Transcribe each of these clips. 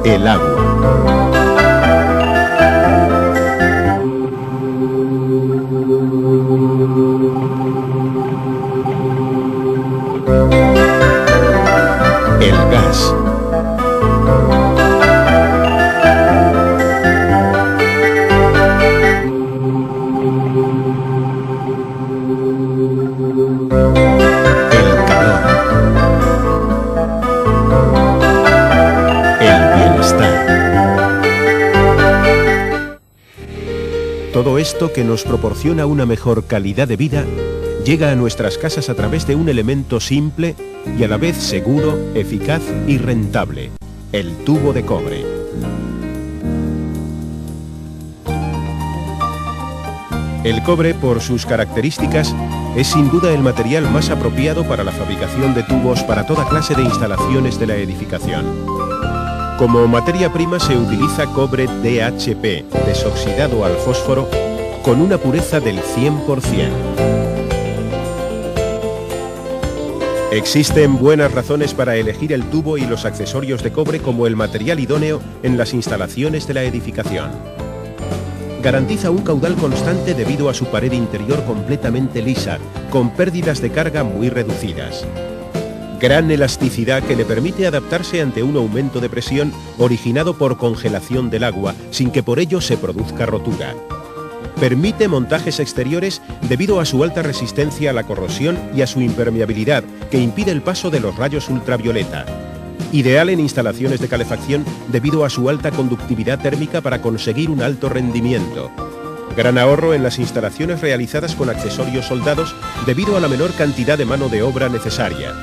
El agua. El gas. El calor. El bienestar. Todo esto que nos proporciona una mejor calidad de vida llega a nuestras casas a través de un elemento simple y a la vez seguro, eficaz y rentable: el tubo de cobre. El cobre, por sus características, es sin duda el material más apropiado para la fabricación de tubos para toda clase de instalaciones de la edificación. Como materia prima se utiliza cobre DHP, desoxidado al fósforo, con una pureza del 100%. Existen buenas razones para elegir el tubo y los accesorios de cobre como el material idóneo en las instalaciones de la edificación. Garantiza un caudal constante debido a su pared interior completamente lisa, con pérdidas de carga muy reducidas. Gran elasticidad que le permite adaptarse ante un aumento de presión originado por congelación del agua, sin que por ello se produzca rotura. Permite montajes exteriores debido a su alta resistencia a la corrosión y a su impermeabilidad, que impide el paso de los rayos ultravioleta. Ideal en instalaciones de calefacción debido a su alta conductividad térmica para conseguir un alto rendimiento. Gran ahorro en las instalaciones realizadas con accesorios soldados debido a la menor cantidad de mano de obra necesaria.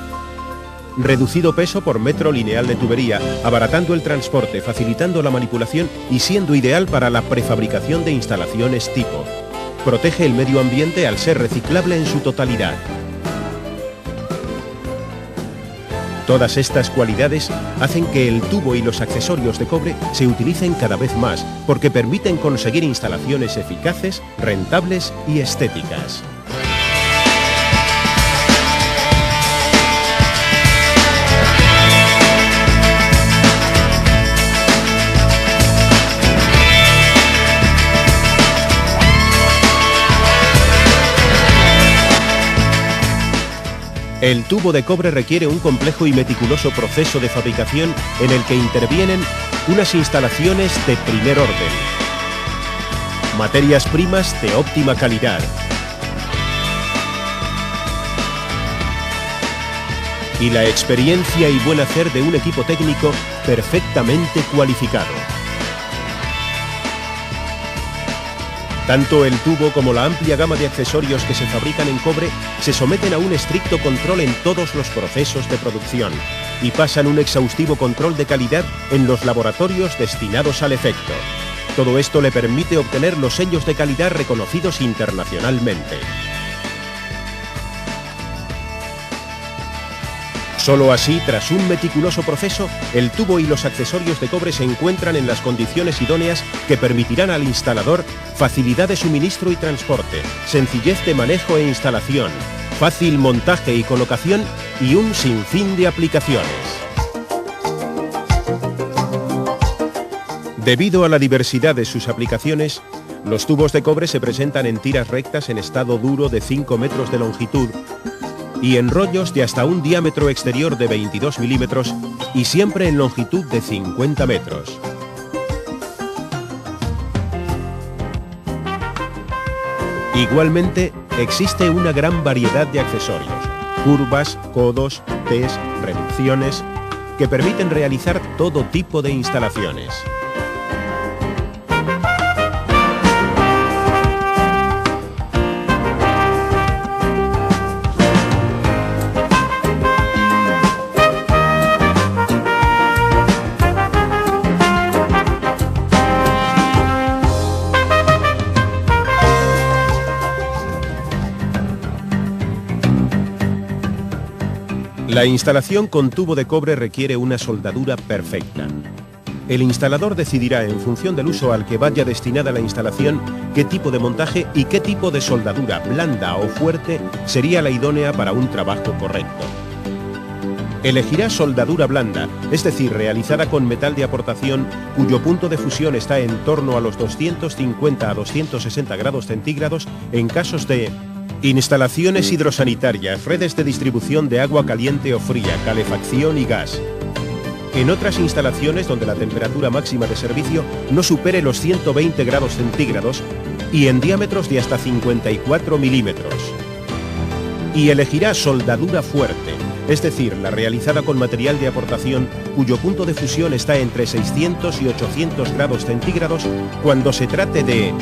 Reducido peso por metro lineal de tubería, abaratando el transporte, facilitando la manipulación y siendo ideal para la prefabricación de instalaciones tipo. Protege el medio ambiente al ser reciclable en su totalidad. Todas estas cualidades hacen que el tubo y los accesorios de cobre se utilicen cada vez más, porque permiten conseguir instalaciones eficaces, rentables y estéticas. El tubo de cobre requiere un complejo y meticuloso proceso de fabricación en el que intervienen unas instalaciones de primer orden, materias primas de óptima calidad y la experiencia y buen hacer de un equipo técnico perfectamente cualificado. Tanto el tubo como la amplia gama de accesorios que se fabrican en cobre se someten a un estricto control en todos los procesos de producción y pasan un exhaustivo control de calidad en los laboratorios destinados al efecto. Todo esto le permite obtener los sellos de calidad reconocidos internacionalmente. Solo así, tras un meticuloso proceso, el tubo y los accesorios de cobre se encuentran en las condiciones idóneas que permitirán al instalador facilidad de suministro y transporte, sencillez de manejo e instalación, fácil montaje y colocación y un sinfín de aplicaciones. Debido a la diversidad de sus aplicaciones, los tubos de cobre se presentan en tiras rectas en estado duro de 5 metros de longitud y en rollos de hasta un diámetro exterior de 22 milímetros y siempre en longitud de 50 metros. Igualmente, existe una gran variedad de accesorios, curvas, codos, Ts, reducciones, que permiten realizar todo tipo de instalaciones. La instalación con tubo de cobre requiere una soldadura perfecta. El instalador decidirá, en función del uso al que vaya destinada la instalación, qué tipo de montaje y qué tipo de soldadura, blanda o fuerte, sería la idónea para un trabajo correcto. Elegirá soldadura blanda, es decir, realizada con metal de aportación cuyo punto de fusión está en torno a los 250 a 260 grados centígrados en casos de instalaciones hidrosanitarias, redes de distribución de agua caliente o fría, calefacción y gas. En otras instalaciones donde la temperatura máxima de servicio no supere los 120 grados centígrados y en diámetros de hasta 54 milímetros. Y elegirá soldadura fuerte, es decir, la realizada con material de aportación cuyo punto de fusión está entre 600 y 800 grados centígrados cuando se trate de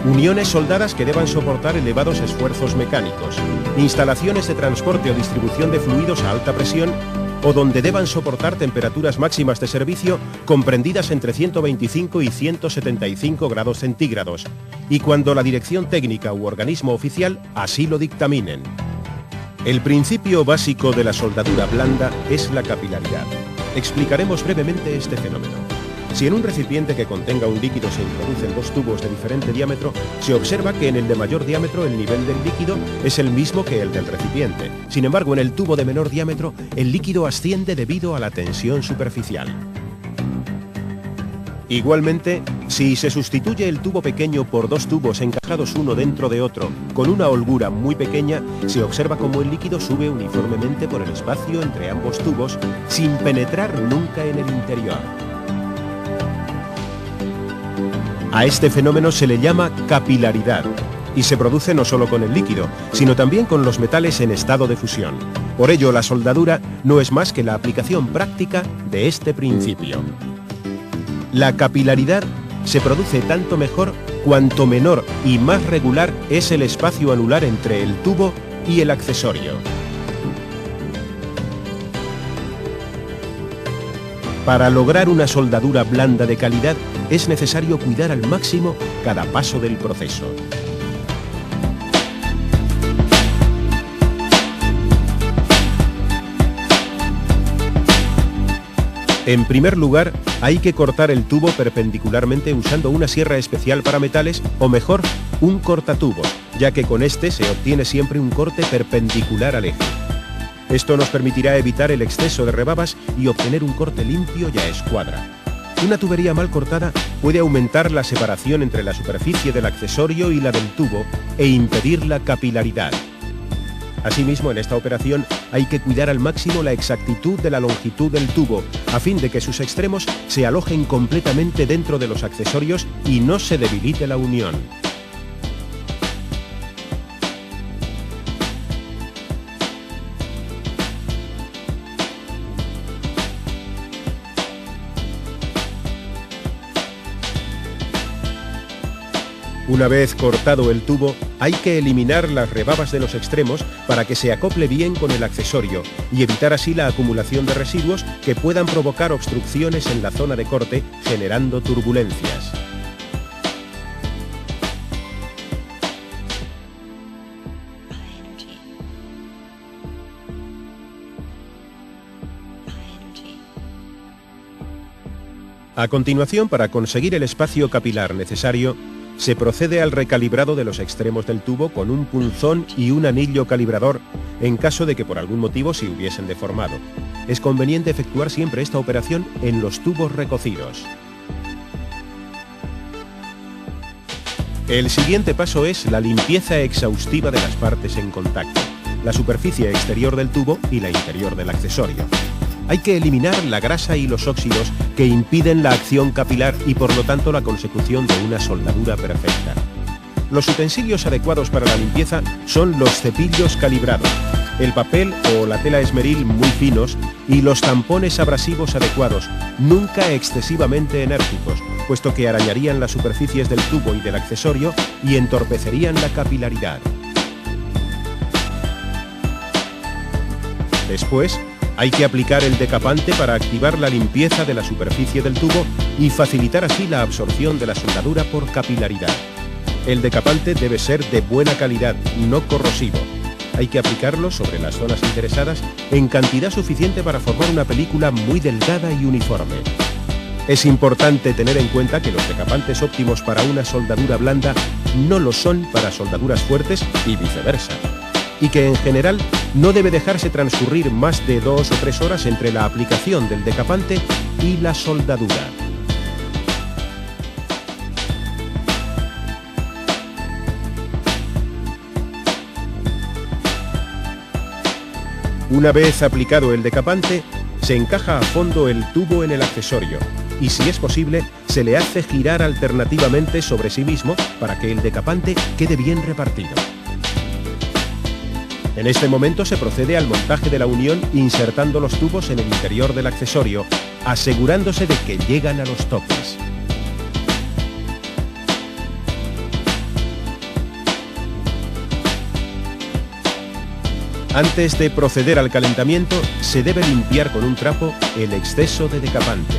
uniones soldadas que deban soportar elevados esfuerzos mecánicos, instalaciones de transporte o distribución de fluidos a alta presión o donde deban soportar temperaturas máximas de servicio comprendidas entre 125 y 175 grados centígrados, y cuando la dirección técnica u organismo oficial así lo dictaminen. El principio básico de la soldadura blanda es la capilaridad. Explicaremos brevemente este fenómeno. Si en un recipiente que contenga un líquido se introducen dos tubos de diferente diámetro, se observa que en el de mayor diámetro el nivel del líquido es el mismo que el del recipiente. Sin embargo, en el tubo de menor diámetro, el líquido asciende debido a la tensión superficial. Igualmente, si se sustituye el tubo pequeño por dos tubos encajados uno dentro de otro, con una holgura muy pequeña, se observa cómo el líquido sube uniformemente por el espacio entre ambos tubos, sin penetrar nunca en el interior. A este fenómeno se le llama capilaridad y se produce no solo con el líquido, sino también con los metales en estado de fusión. Por ello, la soldadura no es más que la aplicación práctica de este principio. La capilaridad se produce tanto mejor cuanto menor y más regular es el espacio anular entre el tubo y el accesorio. Para lograr una soldadura blanda de calidad, es necesario cuidar al máximo cada paso del proceso. En primer lugar, hay que cortar el tubo perpendicularmente usando una sierra especial para metales, o mejor, un cortatubos, ya que con este se obtiene siempre un corte perpendicular al eje. Esto nos permitirá evitar el exceso de rebabas y obtener un corte limpio y a escuadra. Una tubería mal cortada puede aumentar la separación entre la superficie del accesorio y la del tubo e impedir la capilaridad. Asimismo, en esta operación hay que cuidar al máximo la exactitud de la longitud del tubo, a fin de que sus extremos se alojen completamente dentro de los accesorios y no se debilite la unión. Una vez cortado el tubo, hay que eliminar las rebabas de los extremos para que se acople bien con el accesorio y evitar así la acumulación de residuos que puedan provocar obstrucciones en la zona de corte, generando turbulencias. A continuación, para conseguir el espacio capilar necesario, se procede al recalibrado de los extremos del tubo con un punzón y un anillo calibrador en caso de que por algún motivo se hubiesen deformado. Es conveniente efectuar siempre esta operación en los tubos recocidos. El siguiente paso es la limpieza exhaustiva de las partes en contacto, la superficie exterior del tubo y la interior del accesorio. Hay que eliminar la grasa y los óxidos que impiden la acción capilar y por lo tanto la consecución de una soldadura perfecta. Los utensilios adecuados para la limpieza son los cepillos calibrados, el papel o la tela esmeril muy finos y los tampones abrasivos adecuados, nunca excesivamente enérgicos, puesto que arañarían las superficies del tubo y del accesorio y entorpecerían la capilaridad. Después, hay que aplicar el decapante para activar la limpieza de la superficie del tubo y facilitar así la absorción de la soldadura por capilaridad. El decapante debe ser de buena calidad, no corrosivo. Hay que aplicarlo sobre las zonas interesadas en cantidad suficiente para formar una película muy delgada y uniforme. Es importante tener en cuenta que los decapantes óptimos para una soldadura blanda no lo son para soldaduras fuertes y viceversa, y que en general no debe dejarse transcurrir más de 2 o 3 horas entre la aplicación del decapante y la soldadura. Una vez aplicado el decapante, se encaja a fondo el tubo en el accesorio y, si es posible, se le hace girar alternativamente sobre sí mismo para que el decapante quede bien repartido. En este momento se procede al montaje de la unión insertando los tubos en el interior del accesorio, asegurándose de que llegan a los topes. Antes de proceder al calentamiento, se debe limpiar con un trapo el exceso de decapante.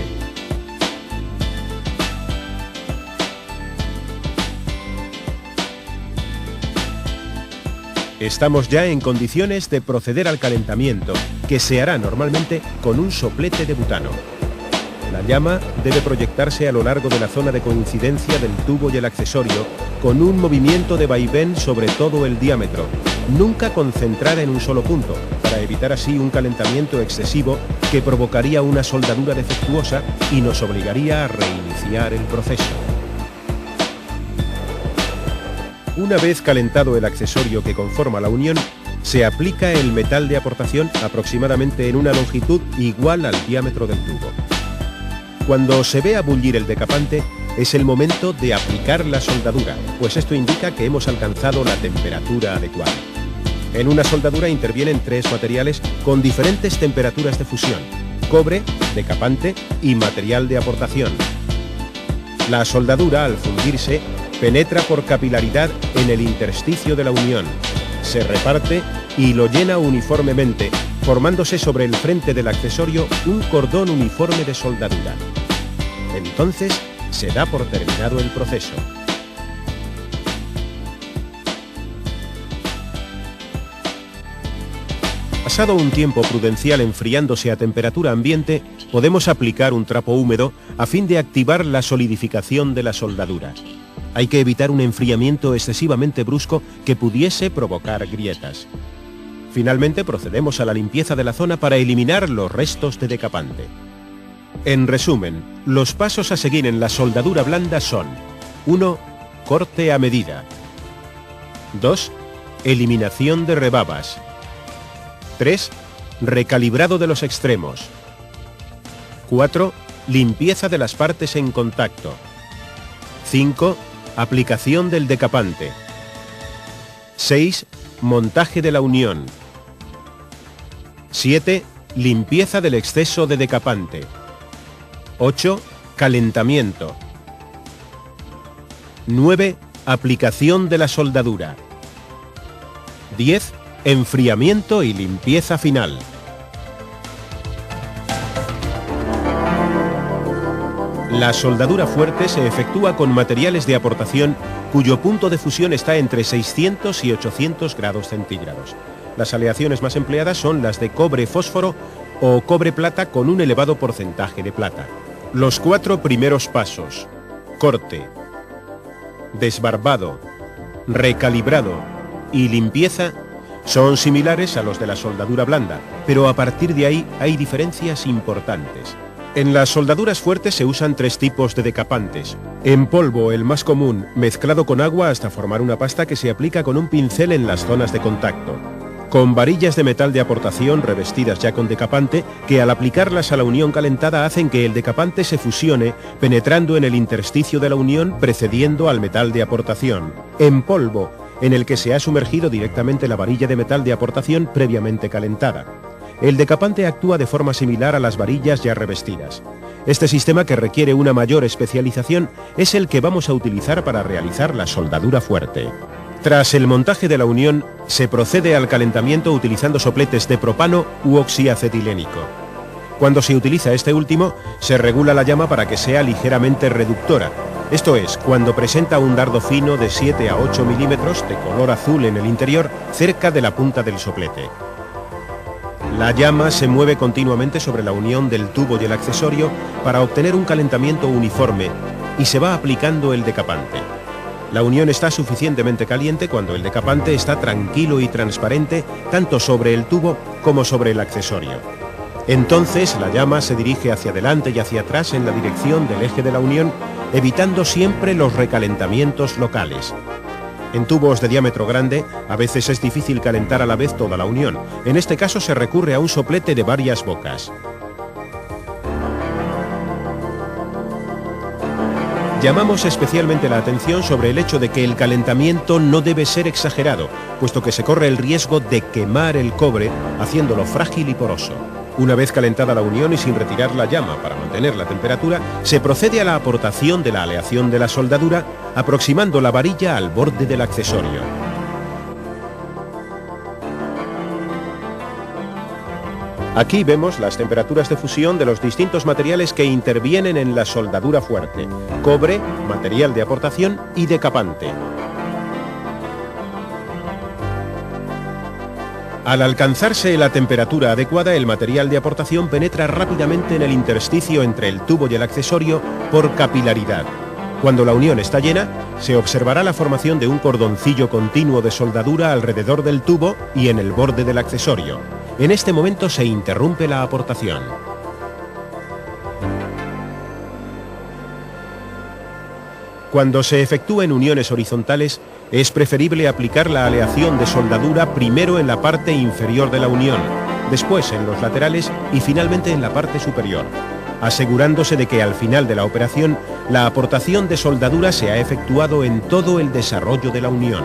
Estamos ya en condiciones de proceder al calentamiento, que se hará normalmente con un soplete de butano. La llama debe proyectarse a lo largo de la zona de coincidencia del tubo y el accesorio, con un movimiento de vaivén sobre todo el diámetro, nunca concentrada en un solo punto, para evitar así un calentamiento excesivo que provocaría una soldadura defectuosa y nos obligaría a reiniciar el proceso. Una vez calentado el accesorio que conforma la unión, se aplica el metal de aportación aproximadamente en una longitud igual al diámetro del tubo. Cuando se ve a bullir el decapante, es el momento de aplicar la soldadura, pues esto indica que hemos alcanzado la temperatura adecuada. En una soldadura intervienen 3 materiales con diferentes temperaturas de fusión: cobre, decapante y material de aportación. La soldadura, al fundirse, penetra por capilaridad en el intersticio de la unión, se reparte y lo llena uniformemente, formándose sobre el frente del accesorio un cordón uniforme de soldadura. Entonces, se da por terminado el proceso. Pasado un tiempo prudencial enfriándose a temperatura ambiente, podemos aplicar un trapo húmedo a fin de activar la solidificación de la soldadura. Hay que evitar un enfriamiento excesivamente brusco que pudiese provocar grietas. Finalmente procedemos a la limpieza de la zona para eliminar los restos de decapante. En resumen, los pasos a seguir en la soldadura blanda son: 1. Corte a medida. 2. Eliminación de rebabas. 3. Recalibrado de los extremos. 4. Limpieza de las partes en contacto. 5. Aplicación del decapante. 6. Montaje de la unión. 7. Limpieza del exceso de decapante. 8. Calentamiento. 9. Aplicación de la soldadura. 10. Enfriamiento y limpieza final. La soldadura fuerte se efectúa con materiales de aportación cuyo punto de fusión está entre 600 y 800 grados centígrados. Las aleaciones más empleadas son las de cobre-fósforo o cobre-plata con un elevado porcentaje de plata. Los 4 primeros pasos: corte, desbarbado, recalibrado y limpieza, son similares a los de la soldadura blanda, pero a partir de ahí hay diferencias importantes. En las soldaduras fuertes se usan 3 tipos de decapantes. En polvo, el más común, mezclado con agua hasta formar una pasta que se aplica con un pincel en las zonas de contacto. Con varillas de metal de aportación revestidas ya con decapante, que al aplicarlas a la unión calentada hacen que el decapante se fusione, penetrando en el intersticio de la unión precediendo al metal de aportación. En polvo, en el que se ha sumergido directamente la varilla de metal de aportación previamente calentada. El decapante actúa de forma similar a las varillas ya revestidas. Este sistema, que requiere una mayor especialización, es el que vamos a utilizar para realizar la soldadura fuerte. Tras el montaje de la unión, se procede al calentamiento utilizando sopletes de propano u oxiacetilénico. Cuando se utiliza este último, se regula la llama para que sea ligeramente reductora, Esto es, cuando presenta un dardo fino de 7 a 8 milímetros de color azul en el interior, cerca de la punta del soplete. La llama se mueve continuamente sobre la unión del tubo y el accesorio para obtener un calentamiento uniforme y se va aplicando el decapante. La unión está suficientemente caliente cuando el decapante está tranquilo y transparente tanto sobre el tubo como sobre el accesorio. Entonces la llama se dirige hacia adelante y hacia atrás en la dirección del eje de la unión, evitando siempre los recalentamientos locales. En tubos de diámetro grande, a veces es difícil calentar a la vez toda la unión. En este caso se recurre a un soplete de varias bocas. Llamamos especialmente la atención sobre el hecho de que el calentamiento no debe ser exagerado, puesto que se corre el riesgo de quemar el cobre, haciéndolo frágil y poroso. Una vez calentada la unión y sin retirar la llama para mantener la temperatura, se procede a la aportación de la aleación de la soldadura, aproximando la varilla al borde del accesorio. Aquí vemos las temperaturas de fusión de los distintos materiales que intervienen en la soldadura fuerte: cobre, material de aportación y decapante. Al alcanzarse la temperatura adecuada, el material de aportación penetra rápidamente en el intersticio entre el tubo y el accesorio por capilaridad. Cuando la unión está llena, se observará la formación de un cordoncillo continuo de soldadura alrededor del tubo y en el borde del accesorio. En este momento se interrumpe la aportación. Cuando se efectúen uniones horizontales, es preferible aplicar la aleación de soldadura primero en la parte inferior de la unión, después en los laterales y finalmente en la parte superior, asegurándose de que al final de la operación la aportación de soldadura se ha efectuado en todo el desarrollo de la unión.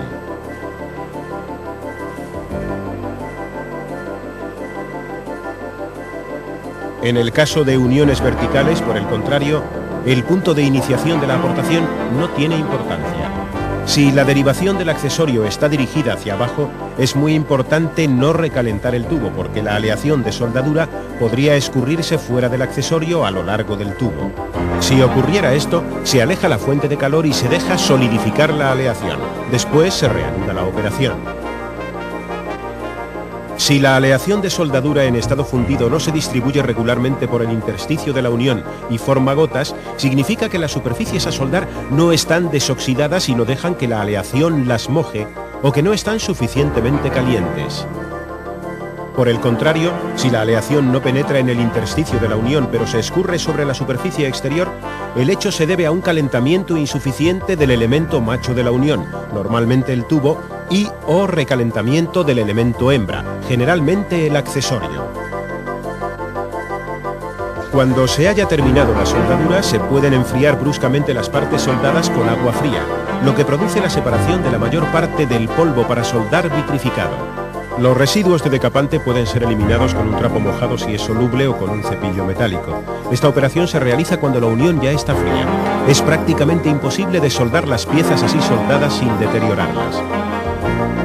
En el caso de uniones verticales, por el contrario, el punto de iniciación de la aportación no tiene importancia. Si la derivación del accesorio está dirigida hacia abajo, es muy importante no recalentar el tubo, porque la aleación de soldadura podría escurrirse fuera del accesorio a lo largo del tubo. Si ocurriera esto, se aleja la fuente de calor y se deja solidificar la aleación. Después se reanuda la operación. Si la aleación de soldadura en estado fundido no se distribuye regularmente por el intersticio de la unión y forma gotas, significa que las superficies a soldar no están desoxidadas y no dejan que la aleación las moje, o que no están suficientemente calientes. Por el contrario, si la aleación no penetra en el intersticio de la unión pero se escurre sobre la superficie exterior, el hecho se debe a un calentamiento insuficiente del elemento macho de la unión, normalmente el tubo, y o recalentamiento del elemento hembra, generalmente el accesorio. Cuando se haya terminado la soldadura, se pueden enfriar bruscamente las partes soldadas con agua fría, lo que produce la separación de la mayor parte del polvo para soldar vitrificado. Los residuos de decapante pueden ser eliminados con un trapo mojado si es soluble o con un cepillo metálico. Esta operación se realiza cuando la unión ya está fría. Es prácticamente imposible desoldar las piezas así soldadas sin deteriorarlas.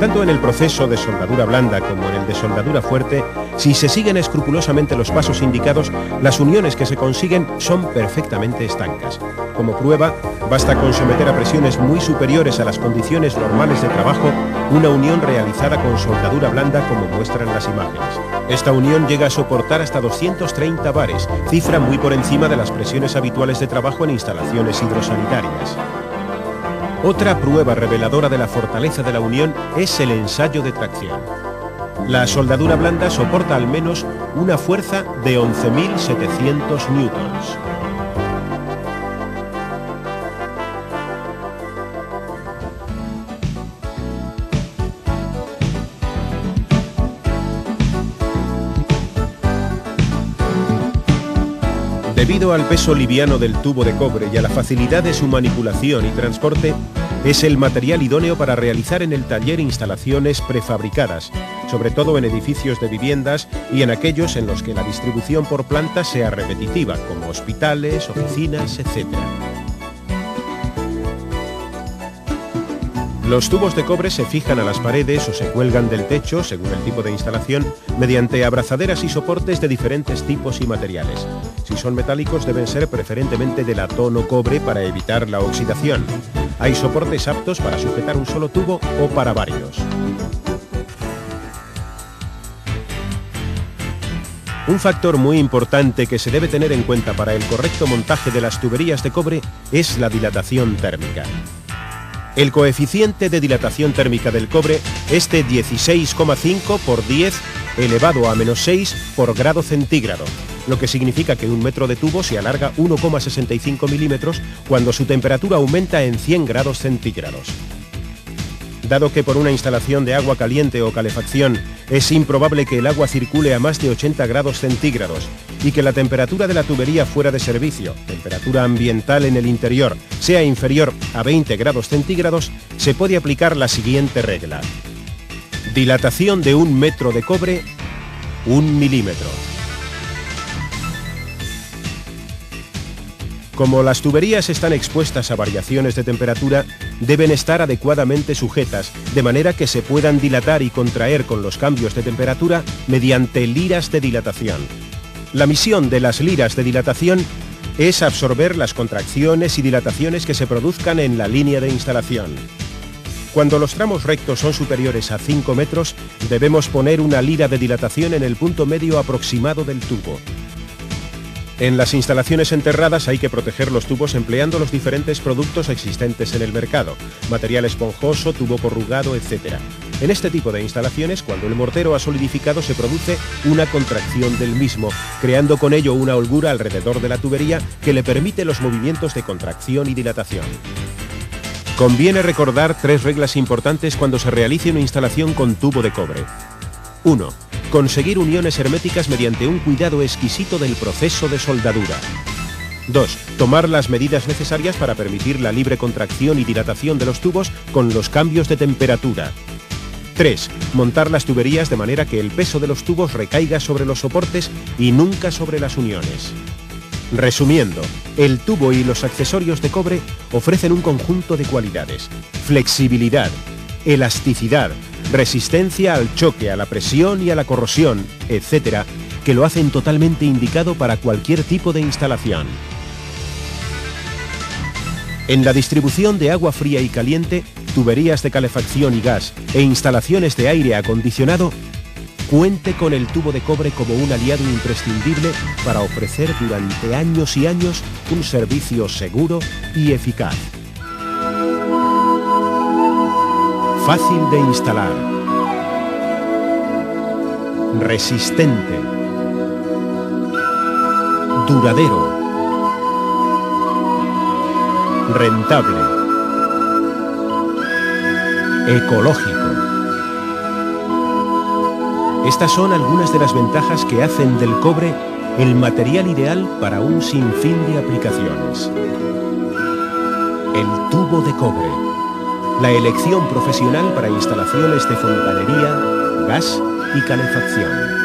Tanto en el proceso de soldadura blanda como en el de soldadura fuerte, si se siguen escrupulosamente los pasos indicados, las uniones que se consiguen son perfectamente estancas. Como prueba, basta con someter a presiones muy superiores a las condiciones normales de trabajo una unión realizada con soldadura blanda como muestran las imágenes. Esta unión llega a soportar hasta 230 bares, cifra muy por encima de las presiones habituales de trabajo en instalaciones hidrosanitarias. Otra prueba reveladora de la fortaleza de la unión es el ensayo de tracción. La soldadura blanda soporta al menos una fuerza de 11.700 newtons. Debido al peso liviano del tubo de cobre y a la facilidad de su manipulación y transporte, es el material idóneo para realizar en el taller instalaciones prefabricadas, sobre todo en edificios de viviendas y en aquellos en los que la distribución por planta sea repetitiva, como hospitales, oficinas, etc. Los tubos de cobre se fijan a las paredes o se cuelgan del techo, según el tipo de instalación, mediante abrazaderas y soportes de diferentes tipos y materiales. Si son metálicos deben ser preferentemente de latón o cobre para evitar la oxidación. Hay soportes aptos para sujetar un solo tubo o para varios. Un factor muy importante que se debe tener en cuenta para el correcto montaje de las tuberías de cobre es la dilatación térmica. El coeficiente de dilatación térmica del cobre es de 16,5 por 10 elevado a -6 por grado centígrado, lo que significa que un metro de tubo se alarga 1,65 milímetros cuando su temperatura aumenta en 100 grados centígrados. Dado que por una instalación de agua caliente o calefacción es improbable que el agua circule a más de 80 grados centígrados y que la temperatura de la tubería fuera de servicio, temperatura ambiental en el interior, sea inferior a 20 grados centígrados, se puede aplicar la siguiente regla. Dilatación de un metro de cobre, 1 milímetro. Como las tuberías están expuestas a variaciones de temperatura, deben estar adecuadamente sujetas, de manera que se puedan dilatar y contraer con los cambios de temperatura mediante liras de dilatación. La misión de las liras de dilatación es absorber las contracciones y dilataciones que se produzcan en la línea de instalación. Cuando los tramos rectos son superiores a 5 metros, debemos poner una lira de dilatación en el punto medio aproximado del tubo. En las instalaciones enterradas hay que proteger los tubos empleando los diferentes productos existentes en el mercado, material esponjoso, tubo corrugado, etc. En este tipo de instalaciones, cuando el mortero ha solidificado, se produce una contracción del mismo, creando con ello una holgura alrededor de la tubería que le permite los movimientos de contracción y dilatación. Conviene recordar 3 reglas importantes cuando se realice una instalación con tubo de cobre. 1. Conseguir uniones herméticas mediante un cuidado exquisito del proceso de soldadura. 2. Tomar las medidas necesarias para permitir la libre contracción y dilatación de los tubos con los cambios de temperatura. 3. Montar las tuberías de manera que el peso de los tubos recaiga sobre los soportes y nunca sobre las uniones. Resumiendo, el tubo y los accesorios de cobre ofrecen un conjunto de cualidades: flexibilidad, elasticidad, resistencia al choque, a la presión y a la corrosión, etc., que lo hacen totalmente indicado para cualquier tipo de instalación. En la distribución de agua fría y caliente, tuberías de calefacción y gas e instalaciones de aire acondicionado, cuente con el tubo de cobre como un aliado imprescindible para ofrecer durante años y años un servicio seguro y eficaz. Fácil de instalar, resistente, duradero, rentable, ecológico. Estas son algunas de las ventajas que hacen del cobre el material ideal para un sinfín de aplicaciones. El tubo de cobre. La elección profesional para instalaciones de fontanería, gas y calefacción.